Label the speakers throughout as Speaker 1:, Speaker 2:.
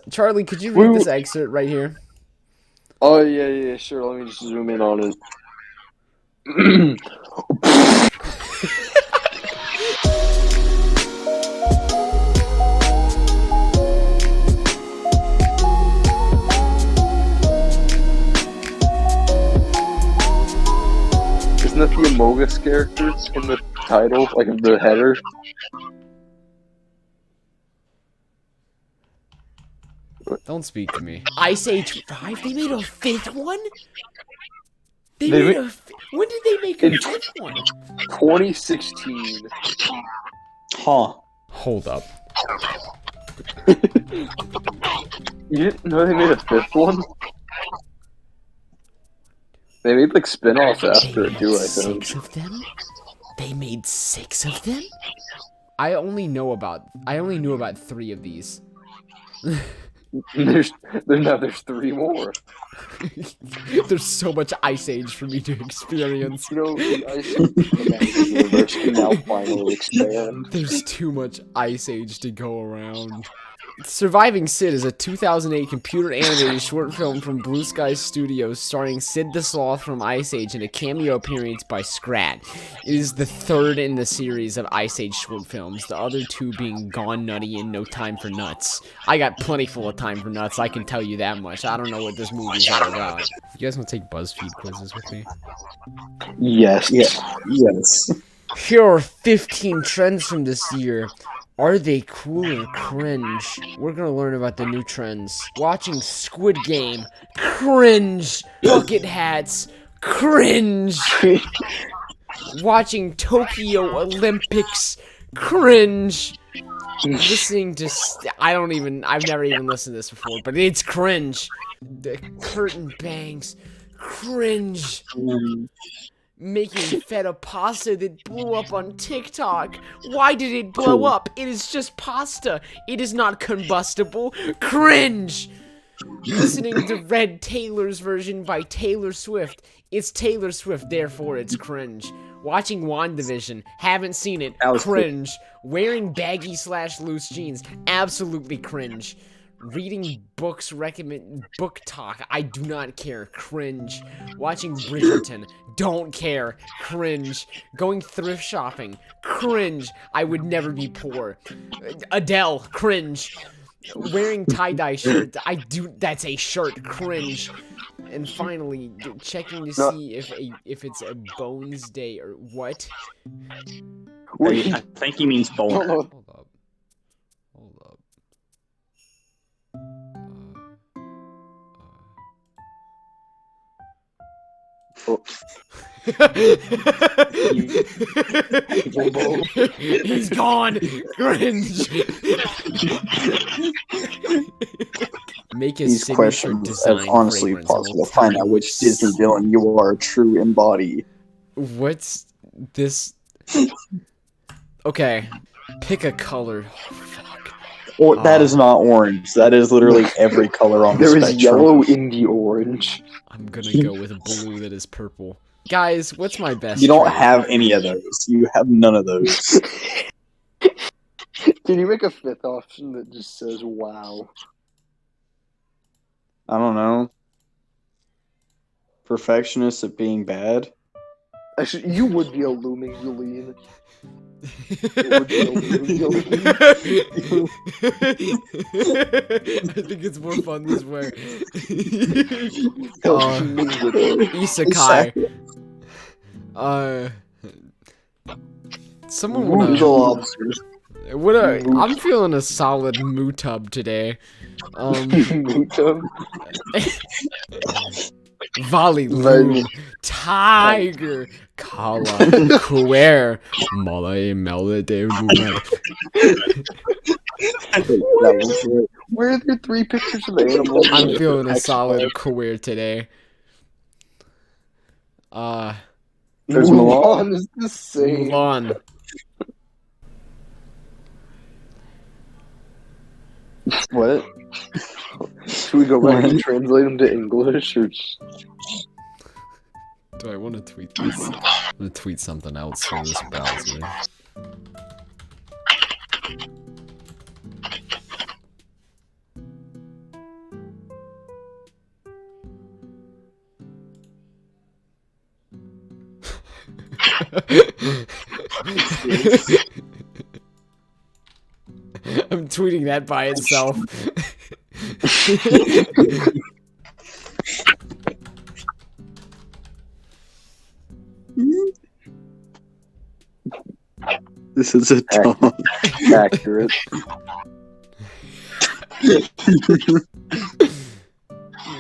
Speaker 1: Charlie, could you read this excerpt right here?
Speaker 2: Oh, yeah, sure. Let me just zoom in on it. Isn't that the Amogus character in the title, like the header?
Speaker 1: Don't speak to me. Ice Age 5? They made a 5th one? When did they make a 5th one?
Speaker 2: 2016.
Speaker 3: Huh.
Speaker 1: Hold up.
Speaker 2: You didn't know they made a 5th one? They made like spin-offs after it too, I think.
Speaker 1: 6 of them? They made 6 of them? I only knew about 3 of these.
Speaker 2: There's 3 more.
Speaker 1: There's so much Ice Age for me to experience.
Speaker 2: You know, the Ice Age universe can now finally expand.
Speaker 1: There's too much Ice Age to go around. Surviving Sid is a 2008 computer-animated short film from Blue Sky Studios starring Sid the Sloth from Ice Age and a cameo appearance by Scrat. It is the 3rd in the series of Ice Age short films, the other 2 being Gone Nutty and No Time for Nuts. I got plenty full of time for nuts, I can tell you that much. I don't know what this movie's all about. You guys want to take BuzzFeed quizzes with me?
Speaker 2: Yes.
Speaker 3: Yes.
Speaker 1: Here are 15 trends from this year. Are they cool or cringe? We're gonna learn about the new trends. Watching Squid Game. Cringe. Bucket hats. Cringe. Watching Tokyo Olympics. Cringe. Listening to... I've never even listened to this before, but it's cringe. The curtain bangs. Cringe. Making feta pasta that blew up on TikTok. Why did it blow up? It is just pasta. It is not combustible. Cringe! Listening to Red Taylor's version by Taylor Swift. It's Taylor Swift, therefore it's cringe. Watching WandaVision. Haven't seen it. Cringe. Wearing baggy/loose jeans. Absolutely cringe. Reading books, book talk. I do not care. Cringe. Watching Bridgerton. Don't care. Cringe. Going thrift shopping. Cringe. I would never be poor. Adele. Cringe. Wearing tie-dye shirts. That's a shirt. Cringe. And finally, checking to see if it's a Bones Day or what.
Speaker 3: I think he means boner.
Speaker 1: Hold up. He's gone. Cringe. Make a
Speaker 3: These
Speaker 1: signature
Speaker 3: questions
Speaker 1: design
Speaker 3: have honestly
Speaker 1: fragrance.
Speaker 3: possible to find out which Disney villain you are a true embody.
Speaker 1: What's this? Okay, pick a color. Oh, fuck.
Speaker 3: Or that is not orange. That is literally every color on the
Speaker 2: There
Speaker 3: spectrum.
Speaker 2: is yellow in the orange.
Speaker 1: I'm gonna go with blue that is purple. Guys, what's my best?
Speaker 3: You don't
Speaker 1: trait?
Speaker 3: have any of those. You have none of those.
Speaker 2: Can you make a 5th option that just says wow?
Speaker 3: I don't know. Perfectionist at being bad.
Speaker 2: Actually, you would be a looming Yulene. It would be a looming Yulene.
Speaker 1: I think it's more fun this way. Isekai. Someone wanna... I'm feeling a solid Mutub today.
Speaker 2: Mutub?
Speaker 1: Volley, Loom, Tiger, Kala, Queer, Malay, Melody,
Speaker 2: Where are there 3 pictures of animals?
Speaker 1: I'm feeling a solid Queer today.
Speaker 3: There's
Speaker 2: Mulan is the same.
Speaker 1: Mulan.
Speaker 3: What?
Speaker 2: Should we go back and translate them to English, or just...
Speaker 1: Do I want to tweet this? I'm gonna tweet something else for this browser. I'm tweeting that by itself.
Speaker 3: This is a dog.
Speaker 2: Accurate.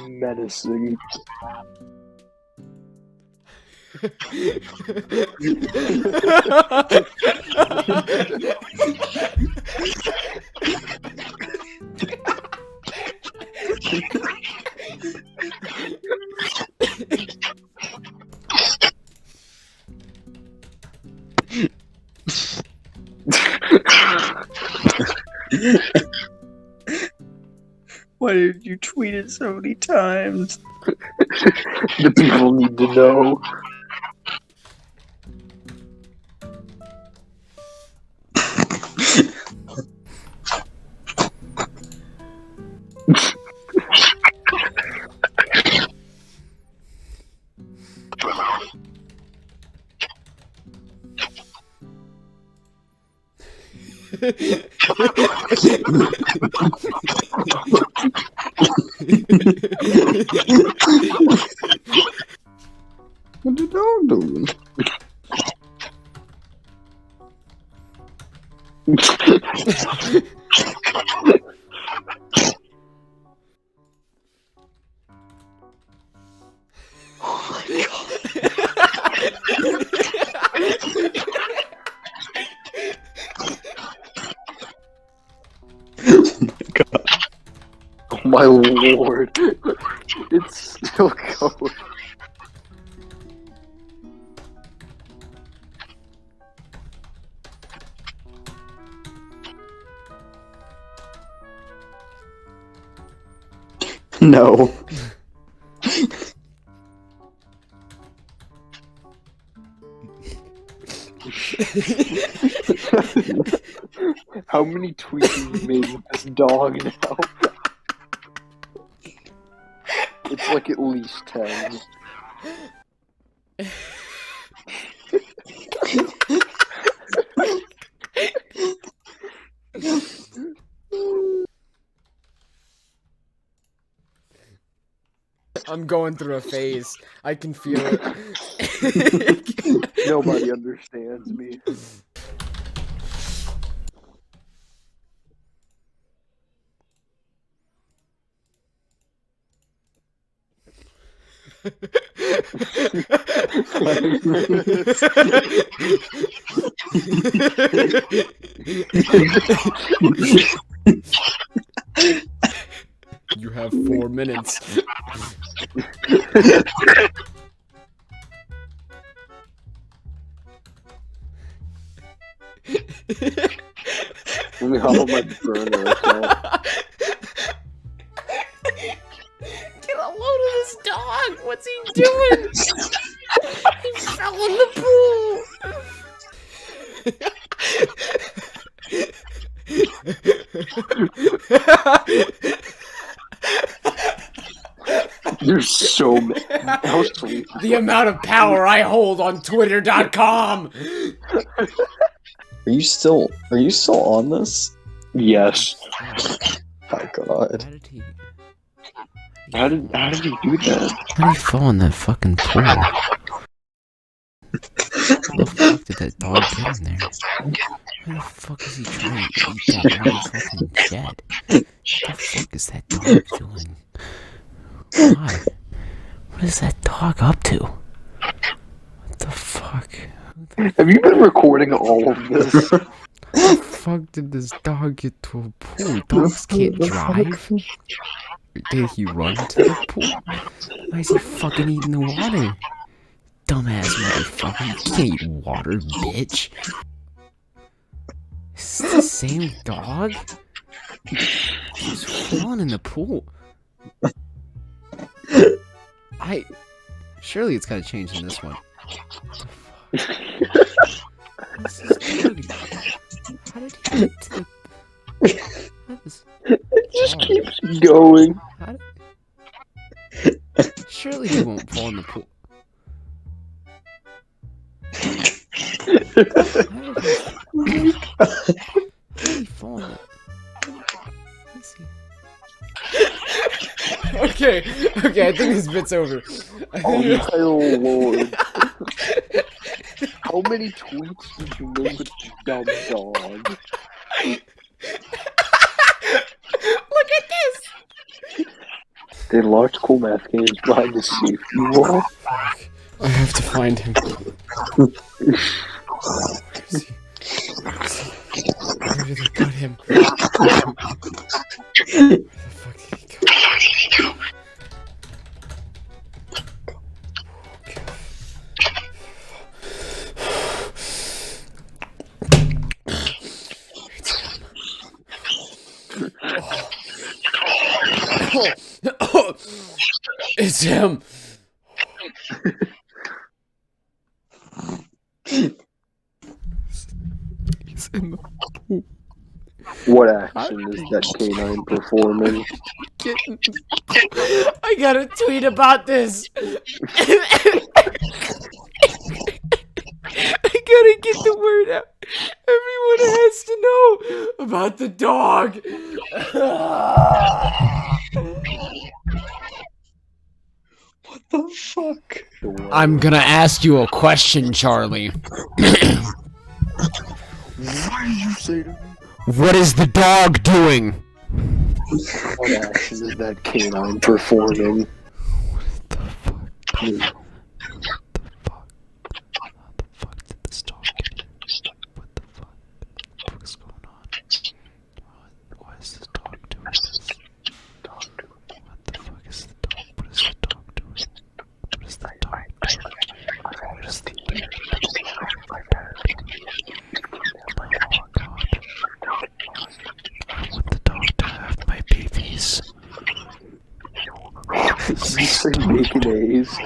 Speaker 2: Menacing.
Speaker 3: Why did you tweet it so many times?
Speaker 2: The people need to know.
Speaker 3: What the dog doing? Oh my god.
Speaker 2: Oh my lord. It's still going.
Speaker 3: No.
Speaker 2: How many tweets have you made with this dog now? It's like at least 10.
Speaker 1: I'm going through a phase. I can feel it.
Speaker 2: Nobody understands me.
Speaker 1: You have 4 minutes.
Speaker 2: Let me hop on my burner account.
Speaker 1: Get a load of this dog! What's he doing? He fell in the pool!
Speaker 2: You're so mad. How sweet.
Speaker 1: The amount of power I hold on Twitter.com!
Speaker 3: Are you still on this?
Speaker 2: Yes.
Speaker 3: Oh god.
Speaker 2: How did he do that?
Speaker 1: How did he fall in that fucking pool? How the fuck did that dog get in there? How the fuck is he trying to eat that motherfucking jet? What the fuck is that dog doing? Why? What is that dog up to? What the fuck?
Speaker 2: Have you been recording all of this?
Speaker 1: How the fuck did this dog get to a pool? Dogs can't drive. Did he run to the pool? Why is he fucking eating the water? Dumbass motherfucker. You can't eat water, bitch. Is this the same dog? He's falling in the pool. Surely it's gotta change in this one. What the fuck? What's this dog? How did he get to the...
Speaker 2: It just keeps going.
Speaker 1: Surely he won't fall in the pool. Okay, okay, I think this bit's over.
Speaker 2: Oh my lord. How many tweets did you make with this dumb dog?
Speaker 1: Look at this!
Speaker 2: They locked cool math games behind the safety wall.
Speaker 1: I have to find him. Where did they put him? Where the fuck did he go? Oh, it's him. He's in the pool.
Speaker 2: What action is that canine performing?
Speaker 1: I gotta tweet about this. I gotta get the word out. Everyone has to know about the dog.
Speaker 3: What the fuck?
Speaker 1: I'm gonna ask you a question, Charlie.
Speaker 2: What did you say to me?
Speaker 1: What is the dog doing?
Speaker 2: What action is that canine performing?
Speaker 1: What the fuck?
Speaker 2: Did you say making A's?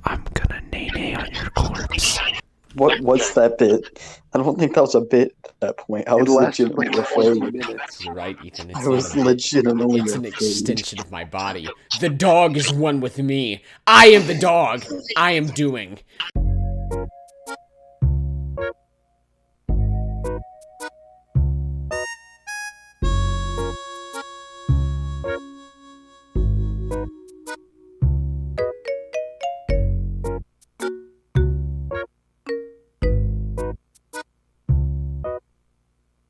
Speaker 1: I'm gonna nay-nay on your corpse.
Speaker 3: What's that bit? I don't think that was a bit at that point. I
Speaker 2: It
Speaker 3: was
Speaker 2: lasted
Speaker 3: legitimately
Speaker 2: like 20
Speaker 3: afraid.
Speaker 2: minutes.
Speaker 1: You're right, Ethan. It's
Speaker 3: I was
Speaker 1: not a bit.
Speaker 3: legitimately
Speaker 1: It's an
Speaker 3: afraid.
Speaker 1: extension of my body. The dog is one with me. I am the dog. I am doing.